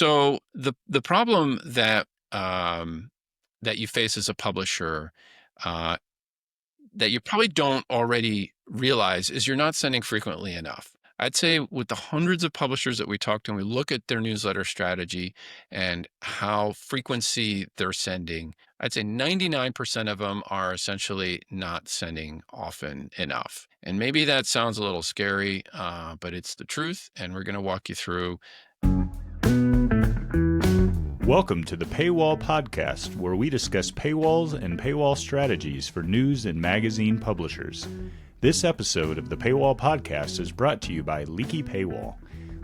So the problem that you face as a publisher, uh, that you probably don't already realize is you're not sending frequently enough. I'd say with the hundreds of publishers that we talk to and we look at their newsletter strategy and how frequency they're sending, I'd say 99% of them are essentially not sending often enough. And maybe that sounds a little scary, but it's the truth. And we're going to walk you through. Welcome to the Paywall Podcast, where we discuss paywalls and paywall strategies for news and magazine publishers. This episode of the Paywall Podcast is brought to you by Leaky Paywall.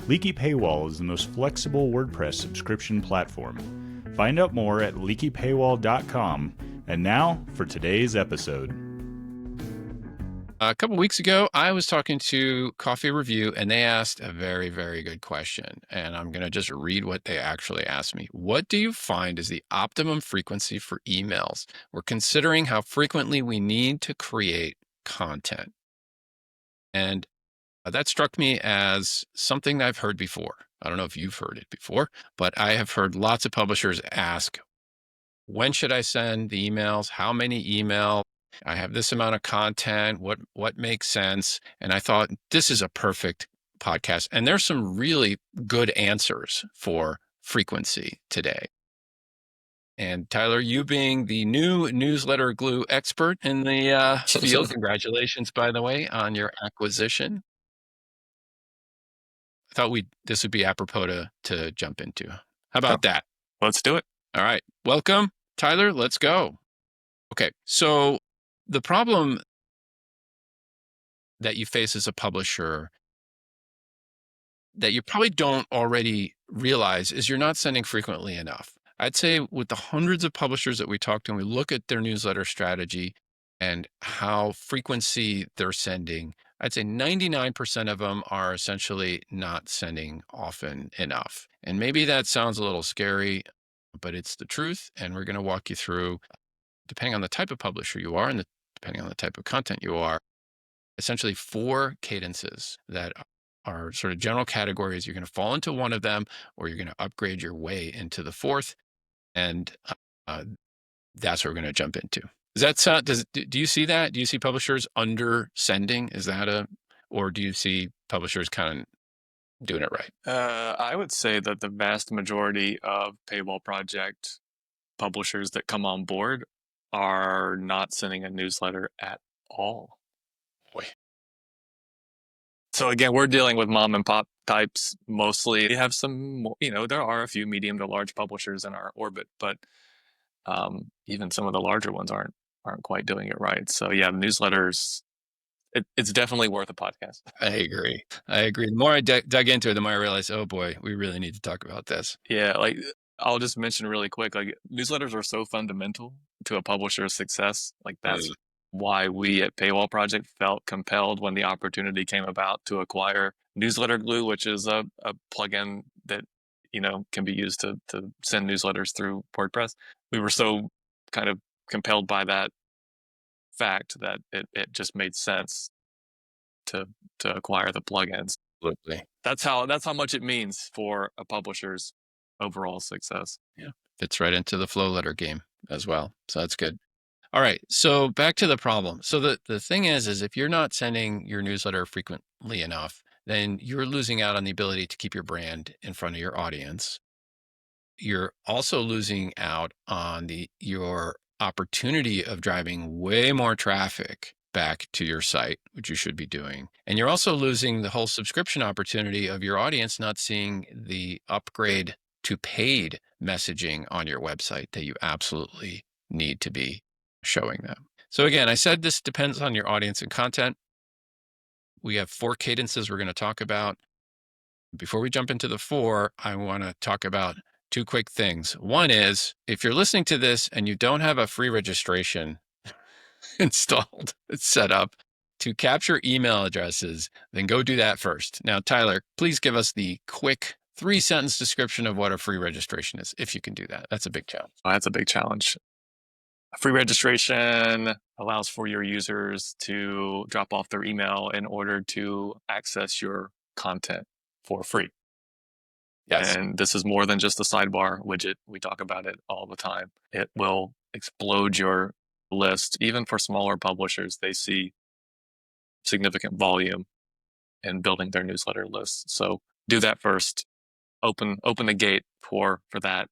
Leaky Paywall is the most flexible WordPress subscription platform. Find out more at leakypaywall.com. And now for today's episode. A couple weeks ago, I was talking to Coffee Review, and they asked a very, very good question. And I'm going to just read what they actually asked me. What do you find is the optimum frequency for emails? We're considering how frequently we need to create content. And that struck me as something that I've heard before. I don't know if you've heard it before, but I have heard lots of publishers ask, when should I send the emails? How many emails? I have this amount of content. What makes sense? And I thought this is a perfect podcast. And there's some really good answers for frequency today. And Tyler, you being the new newsletter glue expert in the field, congratulations, by the way, on your acquisition. I thought this would be apropos to jump into. How about that? Let's do it. All right. Welcome, Tyler. Let's go. Okay. So the problem that you face as a publisher that you probably don't already realize is you're not sending frequently enough. I'd say with the hundreds of publishers that we talk to and we look at their newsletter strategy and how frequency they're sending, I'd say 99% of them are essentially not sending often enough. And maybe that sounds a little scary, but it's the truth. And we're going to walk you through, depending on the type of publisher you are and depending on the type of content you are, essentially 4 cadences that are sort of general categories. You're going to fall into one of them, or you're going to upgrade your way into the 4th. And that's what we're going to jump into. Do you see that? Do you see publishers under sending? Or do you see publishers kind of doing it right? I would say that the vast majority of Paywall Project publishers that come on board are not sending a newsletter at all. Boy. So again, we're dealing with mom and pop types mostly. We have some, there are a few medium to large publishers in our orbit, but even some of the larger ones aren't quite doing it right. So yeah, newsletters, it's definitely worth a podcast. I agree. The more I dug into it, the more I realized, oh boy, we really need to talk about this. Yeah, I'll just mention really quick, newsletters are so fundamental to a publisher's success. That's why we at Paywall Project felt compelled when the opportunity came about to acquire Newsletter Glue, which is a plugin that can be used to send newsletters through WordPress. We were so kind of compelled by that fact that it just made sense to acquire the plugins. Absolutely. That's how much it means for a publisher's overall success. Yeah, fits right into the flow letter game as well. So that's good. All right. So back to the problem. So the thing is if you're not sending your newsletter frequently enough, then you're losing out on the ability to keep your brand in front of your audience. You're also losing out on your opportunity of driving way more traffic back to your site, which you should be doing. And you're also losing the whole subscription opportunity of your audience not seeing the upgrade to paid messaging on your website that you absolutely need to be showing them. So again, I said this depends on your audience and content. We have 4 cadences we're going to talk about. Before we jump into the 4, I want to talk about 2 quick things. One is, if you're listening to this and you don't have a free registration installed, it's set up to capture email addresses, then go do that first. Now, Tyler, please give us the quick 3-sentence description of what a free registration is, if you can do that. That's a big challenge. That's a big challenge. A free registration allows for your users to drop off their email in order to access your content for free. Yes. And this is more than just a sidebar widget. We talk about it all the time. It will explode your list. Even for smaller publishers, they see significant volume in building their newsletter lists. So do that first. Open the gate for that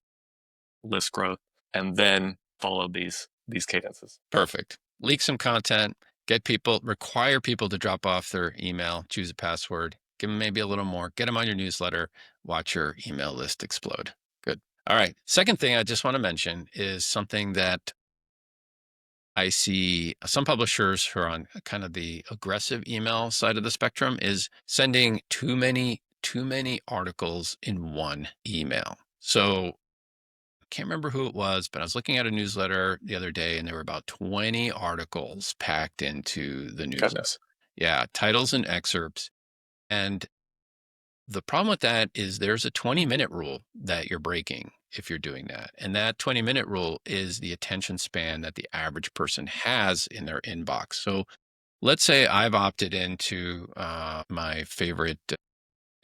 list growth, and then follow these cadences. Perfect. Leak some content, require people to drop off their email, choose a password, give them maybe a little more, get them on your newsletter, watch your email list explode. Good. All right. Second thing I just want to mention is something that I see some publishers who are on kind of the aggressive email side of the spectrum is sending too many articles in one email. So can't remember who it was, but I was looking at a newsletter the other day and there were about 20 articles packed into the newsletter. Goodness. Yeah, titles and excerpts. And the problem with that is there's a 20-minute rule that you're breaking if you're doing that. And that 20-minute rule is the attention span that the average person has in their inbox. So let's say I've opted into my favorite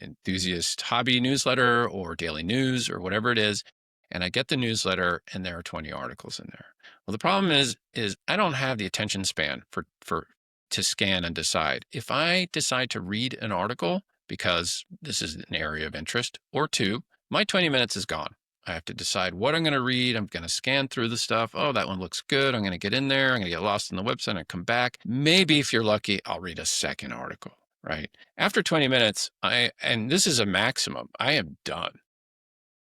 enthusiast hobby newsletter or daily news or whatever it is, and I get the newsletter and there are 20 articles in there. Well, the problem is I don't have the attention span for to scan and decide. If I decide to read an article because this is an area of interest, or two, my 20 minutes is gone. I have to decide what I'm going to read. I'm going to scan through the stuff. Oh, that one looks good. I'm going to get in there. I'm going to get lost on the website and come back. Maybe if you're lucky, I'll read a second article, right? After 20 minutes, and this is a maximum, I am done.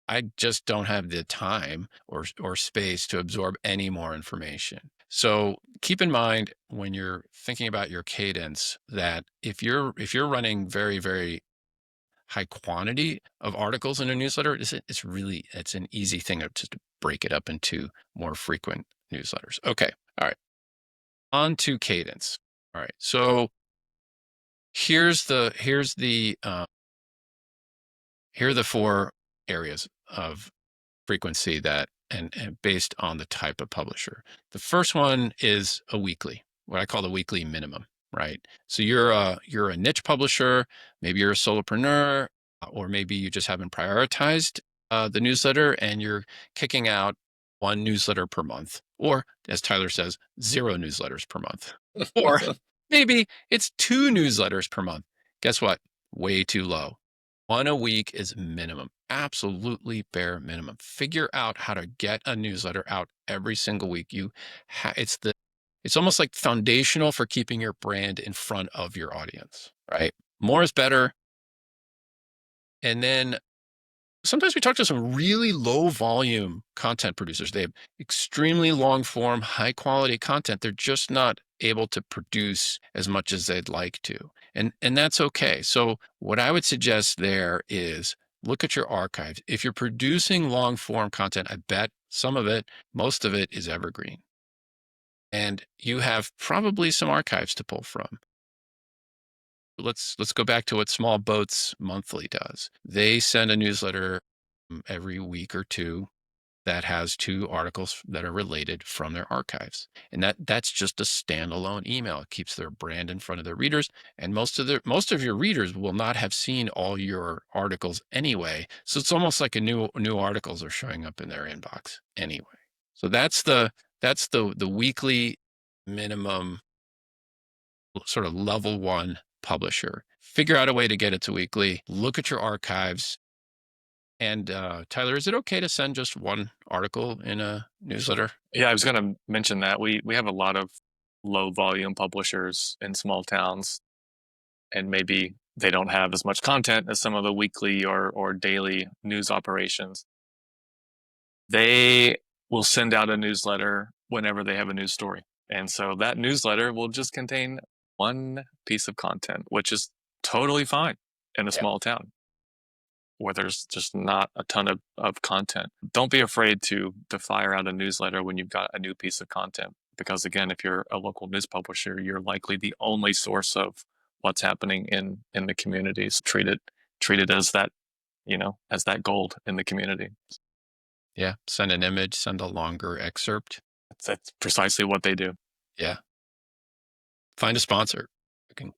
I just don't have the time or space to absorb any more information. So keep in mind when you're thinking about your cadence that if you're running very, very high quantity of articles in a newsletter, it's an easy thing to break it up into more frequent newsletters. Okay. All right. On to cadence. All right. So here are the four areas of frequency that and based on the type of publisher. The first one is a weekly, what I call the weekly minimum, right? So you're a niche publisher, maybe you're a solopreneur, or maybe you just haven't prioritized the newsletter and you're kicking out one newsletter per month, or as Tyler says, 0 newsletters per month, or maybe it's 2 newsletters per month. Guess what? Way too low. 1 a week is minimum, absolutely bare minimum. Figure out how to get a newsletter out every single week. It's almost like foundational for keeping your brand in front of your audience, right? More is better. And then sometimes we talk to some really low volume content producers. They have extremely long form, high quality content. They're just not able to produce as much as they'd like to. And that's okay. So what I would suggest there is look at your archives. If you're producing long form content, I bet most of it is evergreen. And you have probably some archives to pull from. Let's go back to what Small Boats Monthly does. They send a newsletter every week or two that has 2 articles that are related from their archives. And that's just a standalone email. It keeps their brand in front of their readers. And most of your readers will not have seen all your articles anyway. So it's almost like new articles are showing up in their inbox anyway. So that's the weekly minimum sort of level 1 publisher. Figure out a way to get it to weekly. Look at your archives. And Tyler, is it okay to send just 1 article in a newsletter? Yeah, I was going to mention that we have a lot of low volume publishers in small towns, and maybe they don't have as much content as some of the weekly or daily news operations. They will send out a newsletter whenever they have a news story. And so that newsletter will just contain 1 piece of content, which is totally fine in a small town where there's just not a ton of content. Don't be afraid to fire out a newsletter when you've got a new piece of content. Because again, if you're a local news publisher, you're likely the only source of what's happening in the communities. Treat it as that, as that gold in the community. Yeah. Send an image, send a longer excerpt. That's precisely what they do. Yeah. Find a sponsor who can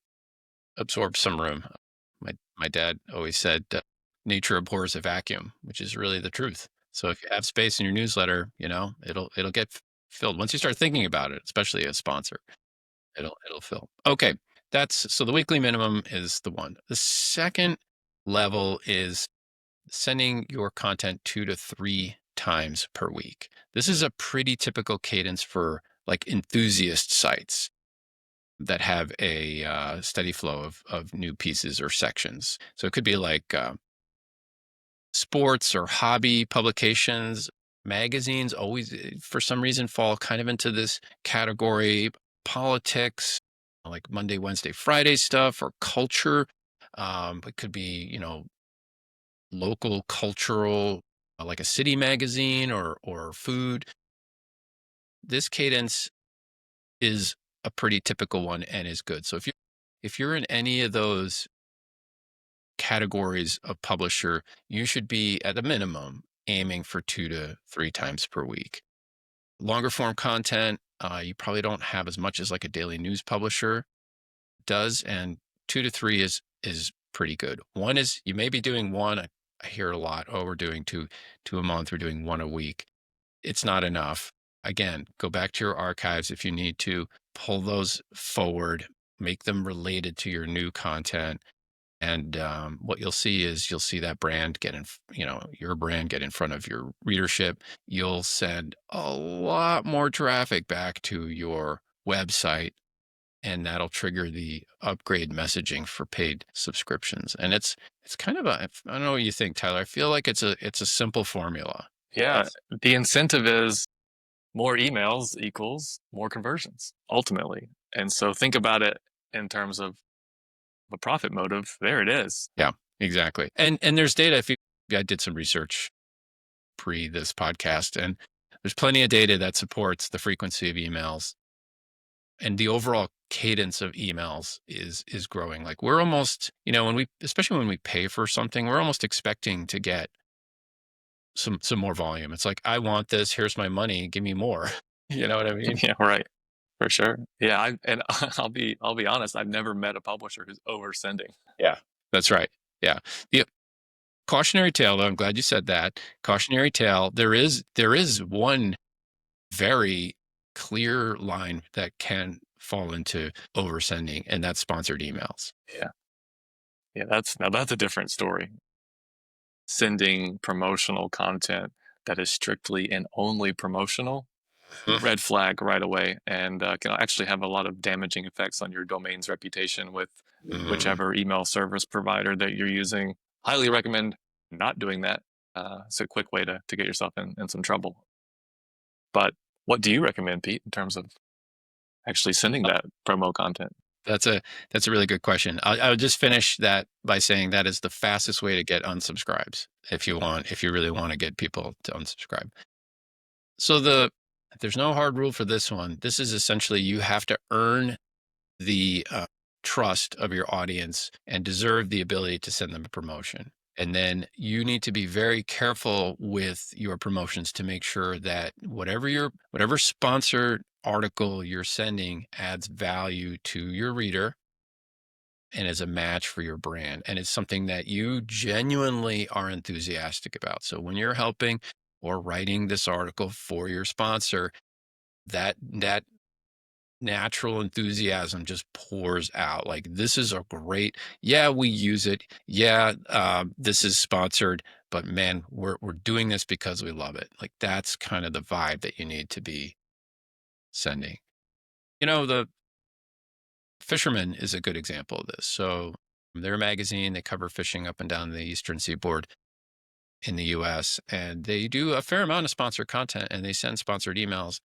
absorb some room. My dad always said, nature abhors a vacuum, which is really the truth. So if you have space in your newsletter, it'll get filled. Once you start thinking about it, especially a sponsor, it'll fill. Okay. So the weekly minimum is the one. The second level is sending your content 2 to 3 times per week. This is a pretty typical cadence for like enthusiast sites that have a steady flow of new pieces or sections. So it could be like sports or hobby publications. Magazines always, for some reason, fall kind of into this category. Politics, like Monday, Wednesday, Friday stuff, or culture. It could be, local cultural, like a city magazine or food. This cadence is a pretty typical one and is good. So if you're in any of those categories of publisher, you should be at a minimum aiming for 2 to 3 times per week. Longer form content, you probably don't have as much as like a daily news publisher does, and 2 to 3 is pretty good. One is you may be doing one. I hear a lot. Oh, we're doing two a month. We're doing one a week. It's not enough. Again, go back to your archives if you need to. Pull those forward. Make them related to your new content. And what you'll see is you'll see that brand get your brand get in front of your readership. You'll send a lot more traffic back to your website, and that'll trigger the upgrade messaging for paid subscriptions. And it's kind of I don't know what you think, Tyler. I feel like it's a simple formula. Yeah, It's- the incentive is more emails equals more conversions ultimately. And so think about it in terms of a profit motive. There it is. yeah, exactly. And there's data. I did some research pre this podcast, and there's plenty of data that supports the frequency of emails and the overall cadence of emails is growing. Like we're almost, especially when we pay for something, we're almost expecting to get some more volume. It's like, I want this, here's my money, give me more. You know what I mean? Yeah, right. For sure. Yeah, I'll be honest, I've never met a publisher who's oversending. Yeah. That's right. Yeah. The cautionary tale, though, I'm glad you said that. Cautionary tale, there is one very clear line that can fall into oversending, and that's sponsored emails. Yeah. Yeah, that's a different story. Sending promotional content that is strictly and only promotional, Mhm. red flag right away, and can actually have a lot of damaging effects on your domain's reputation with Mhm. whichever email service provider that you're using. Highly recommend not doing that. It's a quick way to get yourself in some trouble. But what do you recommend, Pete, in terms of actually sending that promo content? That's a really good question. I'll just finish that by saying that is the fastest way to get unsubscribes if you really want to get people to unsubscribe. So there's no hard rule for this one. This is essentially you have to earn the trust of your audience and deserve the ability to send them a promotion. And then you need to be very careful with your promotions to make sure that whatever sponsored article you're sending adds value to your reader and is a match for your brand. And it's something that you genuinely are enthusiastic about. So when you're helping or writing this article for your sponsor, that natural enthusiasm just pours out. Like, this is a great, yeah, we use it. Yeah, this is sponsored, but man, we're doing this because we love it. Like, that's kind of the vibe that you need to be sending. The Fisherman is a good example of this. So they're a magazine, they cover fishing up and down the eastern seaboard in the US, and they do a fair amount of sponsored content and they send sponsored emails.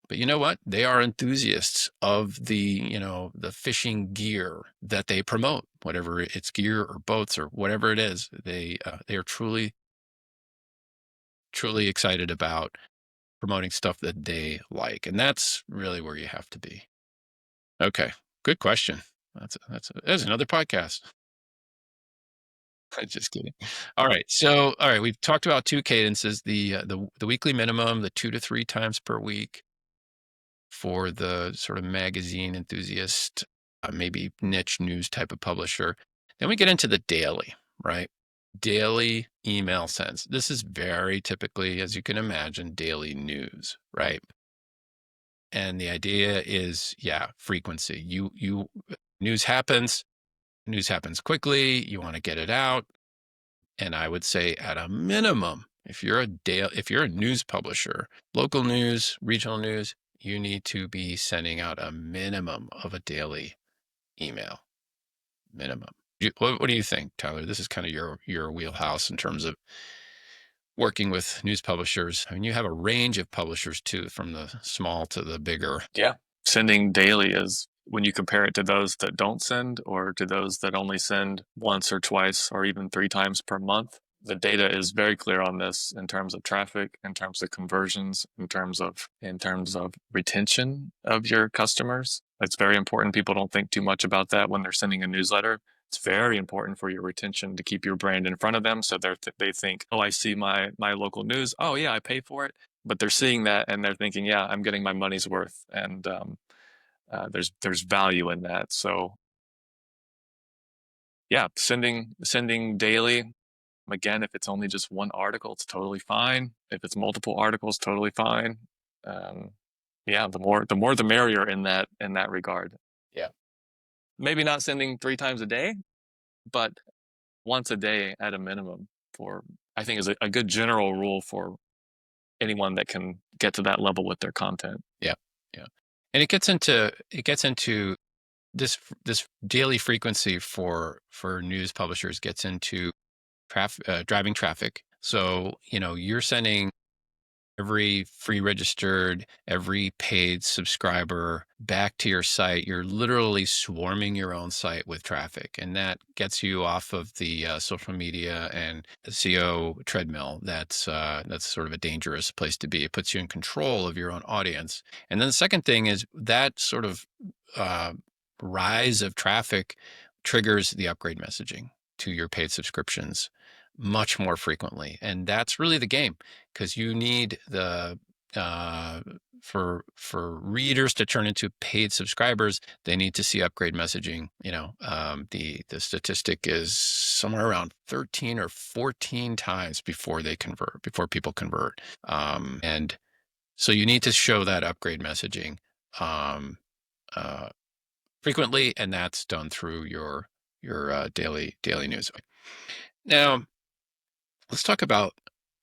But you know what? They are enthusiasts of the fishing gear that they promote, whatever it's gear or boats or whatever it is. They are truly, truly excited about promoting stuff that they like. And that's really where you have to be. Okay. Good question. That's another podcast. Just kidding. All right. So, all right, we've talked about two cadences, the weekly minimum, the 2 to 3 times per week for the sort of magazine enthusiast, maybe niche news type of publisher. Then we get into the daily, right? daily email sends. This is very typically, as you can imagine, daily news, right? And the idea is, yeah, frequency. News happens, news happens quickly, you want to get it out. And I would say at a minimum, if you're a news publisher, local news, regional news, you need to be sending out a minimum of a daily email. Minimum. What do you think, Tyler? This is kind of your wheelhouse in terms of working with news publishers. I mean, you have a range of publishers too, from the small to the bigger. Yeah. Sending daily is, when you compare it to those that don't send or to those that only send once or twice or even 3 times per month, the data is very clear on this in terms of traffic, in terms of conversions, in terms of retention of your customers. It's very important. People don't think too much about that when they're sending a newsletter. It's very important for your retention to keep your brand in front of them, so they think, oh, I see my local news. Oh yeah, I pay for it. But they're seeing that and they're thinking, yeah, I'm getting my money's worth, and there's value in that. So yeah, sending daily. Again, if it's only just one article, it's totally fine. If it's multiple articles, totally fine. Yeah, the more the merrier in that regard. Yeah. Maybe not sending 3 times a day, but once a day at a minimum, I think is a good general rule for anyone that can get to that level with their content. Yeah. Yeah. And it gets into this daily frequency for news publishers gets into driving traffic. So, you're sending every free registered, every paid subscriber back to your site. You're literally swarming your own site with traffic, and that gets you off of the social media and SEO treadmill. That's sort of a dangerous place to be. It puts you in control of your own audience. And then the second thing is that sort of rise of traffic triggers the upgrade messaging to your paid subscriptions much more frequently. And that's really the game, because you need the for readers to turn into paid subscribers, they need to see upgrade messaging. The statistic is somewhere around 13 or 14 times before people convert. And so you need to show that upgrade messaging frequently, and that's done through your daily news. Now, let's talk about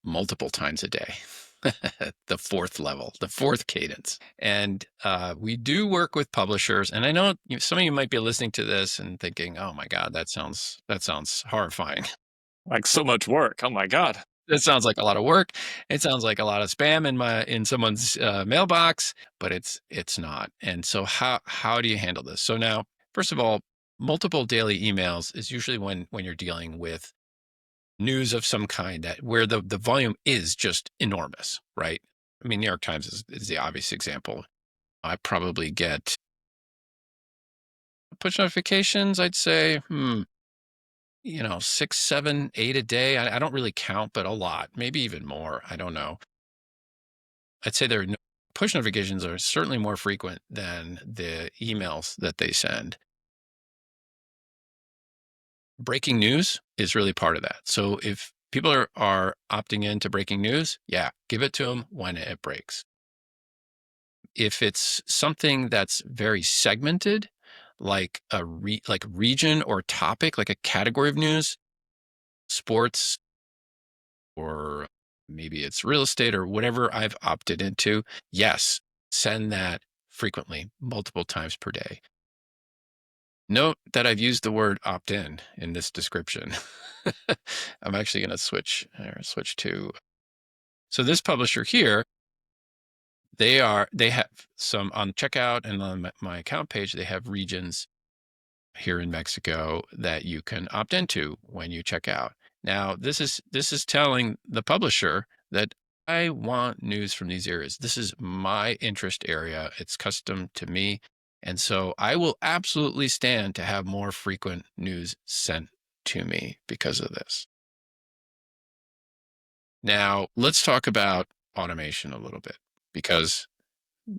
multiple times a day. The fourth level, the fourth cadence. And we do work with publishers. And I know some of you might be listening to this and thinking, oh my God, that sounds horrifying. Like, so much work. Oh my God. That sounds like a lot of work. It sounds like a lot of spam in someone's mailbox, but it's not. And so how do you handle this? So now, first of all, multiple daily emails is usually when you're dealing with news of some kind where the volume is just enormous, right? I mean, New York Times is the obvious example. I probably get push notifications, I'd say, 6, 7, 8 a day. I don't really count, but a lot, maybe even more. I don't know. I'd say their push notifications are certainly more frequent than the emails that they send. Breaking news is really part of that. So if people are opting into breaking news, yeah, give it to them when it breaks. If it's something that's very segmented, like a region or topic, like a category of news, sports, or maybe it's real estate or whatever I've opted into, yes, send that frequently, multiple times per day. Note that I've used the word opt-in in this description. I'm actually going to switch to. So this publisher here, they have some on checkout, and on my account page, they have regions here in Mexico that you can opt into when you check out. Now, this is telling the publisher that I want news from these areas. This is my interest area. It's custom to me. And so I will absolutely stand to have more frequent news sent to me because of this. Now, let's talk about automation a little bit, because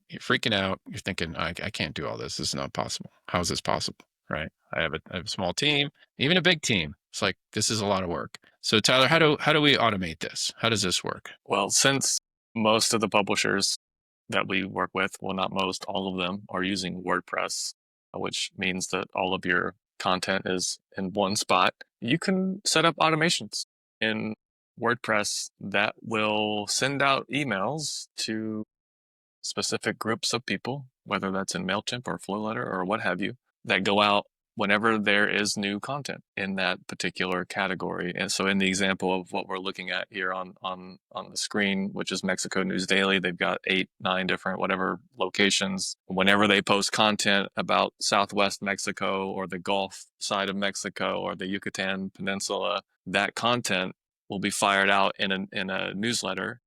you're freaking out. You're thinking, I can't do all this. This is not possible. How is this possible? Right? I have a small team, even a big team. It's like, this is a lot of work. So Tyler, how do we automate this? How does this work? Well, since most of the publishers that we work with, well, not most, all of them are using WordPress, which means that all of your content is in one spot, you can set up automations in WordPress that will send out emails to specific groups of people, whether that's in MailChimp or Flowletter or what have you, that go out whenever there is new content in that particular category. And so in the example of what we're looking at here on the screen, which is Mexico News Daily, they've got 8, 9 different whatever locations. Whenever they post content about Southwest Mexico or the Gulf side of Mexico or the Yucatan Peninsula, that content will be fired out in a newsletter,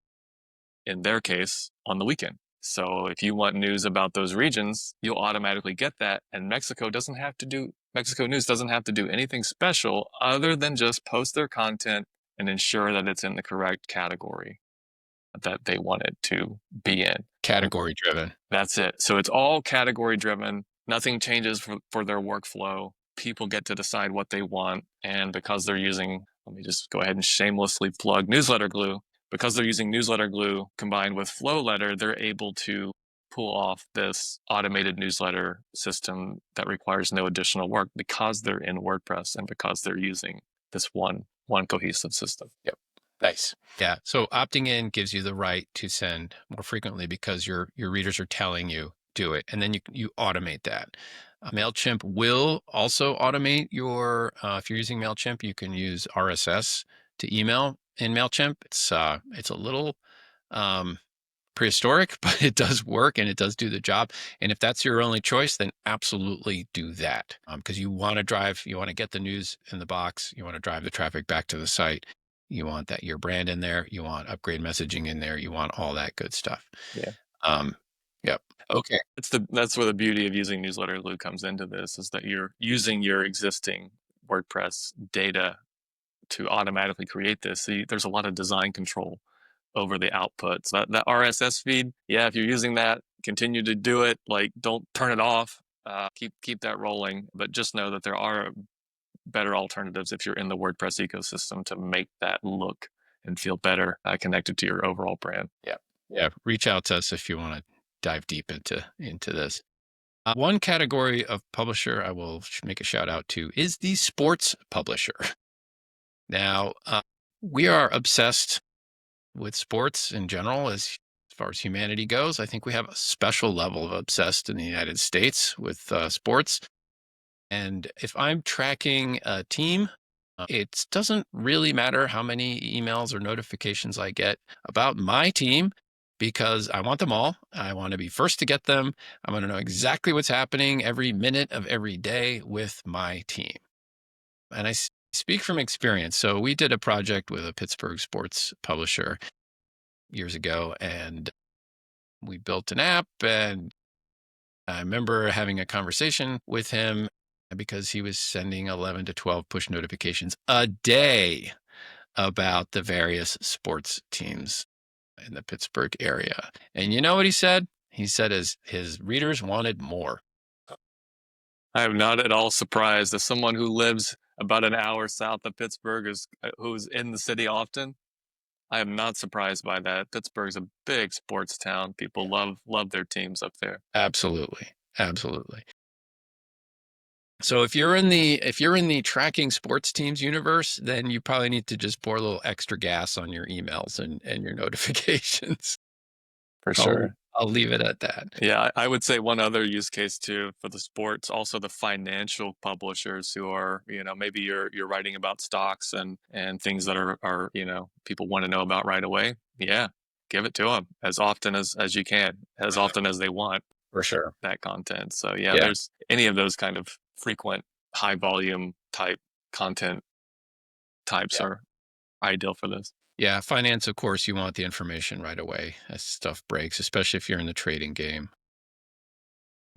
in their case, on the weekend. So if you want news about those regions, you'll automatically get that. And Mexico News doesn't have to do anything special other than just post their content and ensure that it's in the correct category that they want it to be in. Category driven. That's it. So it's all category driven. Nothing changes for their workflow. People get to decide what they want. And because they're using, let me just go ahead and shamelessly plug Newsletter Glue. Because they're using Newsletter Glue combined with Flowletter, they're able to pull off this automated newsletter system that requires no additional work because they're in WordPress and because they're using this one cohesive system. Yep. Nice. Yeah. So opting in gives you the right to send more frequently because your readers are telling you do it, and then you automate that. MailChimp will also automate your. If you're using MailChimp, you can use RSS to email in MailChimp. It's a little prehistoric, but it does work and it does do the job. And if that's your only choice, then absolutely do that because you want to get the news in the box. You want to drive the traffic back to the site. You want your brand in there. You want upgrade messaging in there. You want all that good stuff. Yeah. Yep. Okay. That's where the beauty of using Newsletter Glue comes into this, is that you're using your existing WordPress data to automatically create this. See, there's a lot of design control over the output. So that RSS feed, yeah, if you're using that, continue to do it. Like, don't turn it off. Keep that rolling. But just know that there are better alternatives if you're in the WordPress ecosystem to make that look and feel better connected to your overall brand. Yeah. Reach out to us if you want to dive deep into this. One category of publisher I will make a shout out to is the sports publisher. Now, we are obsessed with sports in general as far as humanity goes. I think we have a special level of obsessed in the United States with sports. And if I'm tracking a team, it doesn't really matter how many emails or notifications I get about my team because I want them all. I want to be first to get them. I want to know exactly what's happening every minute of every day with my team. And I speak from experience. So we did a project with a Pittsburgh sports publisher years ago, and we built an app. And I remember having a conversation with him because he was sending 11 to 12 push notifications a day about the various sports teams in the Pittsburgh area. And you know what he said? He said his readers wanted more. I am not at all surprised. As someone who lives about an hour south of Pittsburgh, who's in the city often, I am not surprised by that. Pittsburgh's a big sports town. People love their teams up there. Absolutely. So if you're in the tracking sports teams universe, then you probably need to just pour a little extra gas on your emails and your notifications. For sure. I'll leave it at that. Yeah, I would say one other use case too for the sports, also the financial publishers who are, maybe you're writing about stocks and things that are people want to know about right away. Yeah, give it to them as often as you can, as often as they want. For sure. That content. So yeah, there's any of those kind of frequent high volume type content types are ideal for this. Yeah, finance, of course, you want the information right away as stuff breaks, especially if you're in the trading game.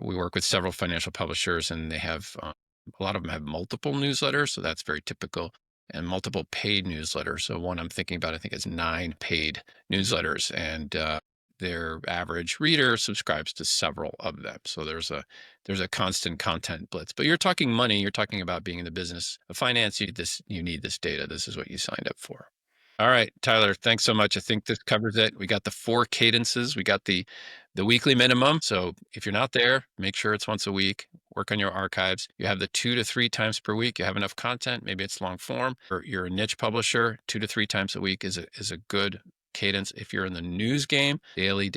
We work with several financial publishers, and they have a lot of them have multiple newsletters, so that's very typical, and multiple paid newsletters. So one I'm thinking about, I think, is 9 paid newsletters, and their average reader subscribes to several of them. So there's a constant content blitz. But you're talking money. You're talking about being in the business of finance. You need this data. This is what you signed up for. All right, Tyler, thanks so much. I think this covers it. We got the 4 cadences. We got the weekly minimum. So if you're not there, make sure it's once a week. Work on your archives. You have the 2 to 3 times per week. You have enough content. Maybe it's long form. Or you're a niche publisher. 2 to 3 times a week is a good cadence. If you're in the news game, daily.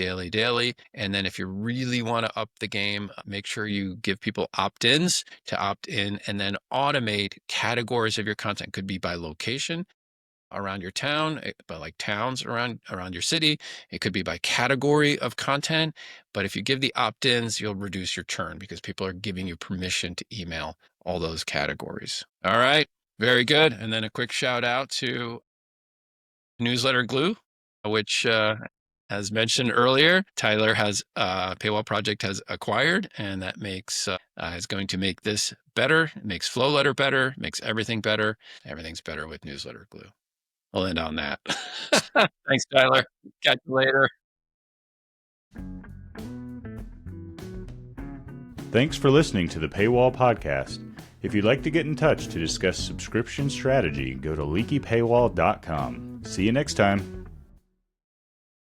And then if you really want to up the game, make sure you give people opt-ins to opt in, and then automate categories of your content. Could be by location around your town, by like towns around your city. It could be by category of content. But if you give the opt-ins, you'll reduce your churn because people are giving you permission to email all those categories. All right, very good. And then a quick shout out to Newsletter Glue, which as mentioned earlier, Tyler has Paywall Project has acquired, and that makes is going to make this better. It makes Flowletter better, makes everything better. Everything's better with Newsletter Glue. I'll end on that. Thanks, Tyler. Catch you later. Thanks for listening to the Paywall Podcast. If you'd like to get in touch to discuss subscription strategy, go to leakypaywall.com. See you next time.